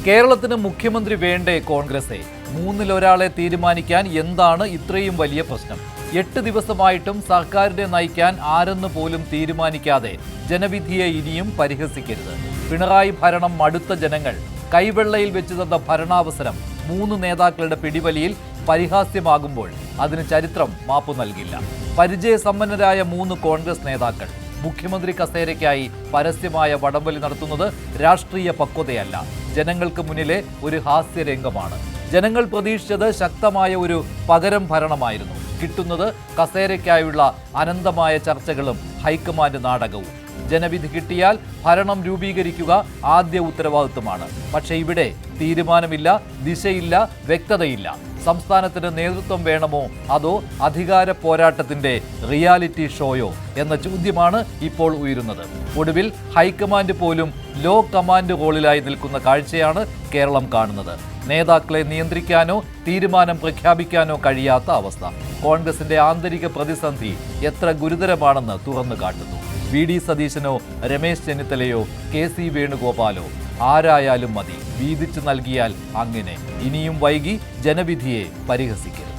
കേരളത്തിന് മുഖ്യമന്ത്രി വേണ്ടേ കോൺഗ്രസെ? മൂന്നിലൊരാളെ തീരുമാനിക്കാൻ എന്താണ് ഇത്രയും വലിയ പ്രശ്നം? 8 ദിവസമായിട്ടും സർക്കാരിനെ നയിക്കാൻ ആരെന്ന് പോലും തീരുമാനിക്കാതെ ജനവിധിയെ ഇനിയും പരിഹസിക്കരുത്. പിണറായി ഭരണം മടുത്ത ജനങ്ങൾ കൈവെള്ളയിൽ വെച്ച് തന്ന ഭരണാവസരം 3 നേതാക്കളുടെ പിടിവലിയിൽ പരിഹാസ്യമാകുമ്പോൾ അതിന് ചരിത്രം മാപ്പു നൽകില്ല. പരിചയസമ്പന്നരായ 3 കോൺഗ്രസ് നേതാക്കൾ മുഖ്യമന്ത്രി കസേരയ്ക്കായി പരസ്യമായ വടംവലി നടത്തുന്നത് രാഷ്ട്രീയ പക്വതയല്ല, ജനങ്ങൾക്ക് മുന്നിലെ ഒരു ഹാസ്യരംഗമാണ്. ജനങ്ങൾ പ്രതീക്ഷിച്ചത് ശക്തമായ ഒരു പകരം ഭരണമായിരുന്നു. കിട്ടുന്നത് കസേരയ്ക്കായുള്ള അനന്തമായ ചർച്ചകളും ഹൈക്കമാൻഡ് നാടകവും. ജനവിധി കിട്ടിയാൽ ഭരണം രൂപീകരിക്കുക ആദ്യ ഉത്തരവാദിത്വമാണ്. പക്ഷേ ഇവിടെ തീരുമാനമില്ല, ദിശയില്ല, വ്യക്തതയില്ല. സംസ്ഥാനത്തിന് നേതൃത്വം വേണമോ അതോ അധികാര പോരാട്ടത്തിന്റെ റിയാലിറ്റി ഷോയോ എന്ന ചോദ്യമാണ് ഇപ്പോൾ ഉയരുന്നത്. ഒടുവിൽ ഹൈക്കമാൻഡ് പോലും ലോ കമാൻഡ് റോളിലായി നിൽക്കുന്ന കാഴ്ചയാണ് കേരളം കാണുന്നത്. നേതാക്കളെ നിയന്ത്രിക്കാനോ തീരുമാനം പ്രഖ്യാപിക്കാനോ കഴിയാത്ത അവസ്ഥ. കോൺഗ്രസിന്റെ ആന്തരിക പ്രതിസന്ധി എത്ര ഗുരുതരമാണെന്ന് തുറന്നു കാട്ടുന്നു. വി.ഡി. സതീശനോ രമേശ് ചെന്നിത്തലയോ കെ.സി. വേണുഗോപാലോ ആരായാലും മതി, വീതിച്ചു നൽകിയാൽ അങ്ങനെ. ഇനിയും വൈകി ജനവിധിയെ പരിഹസിക്കരുത്.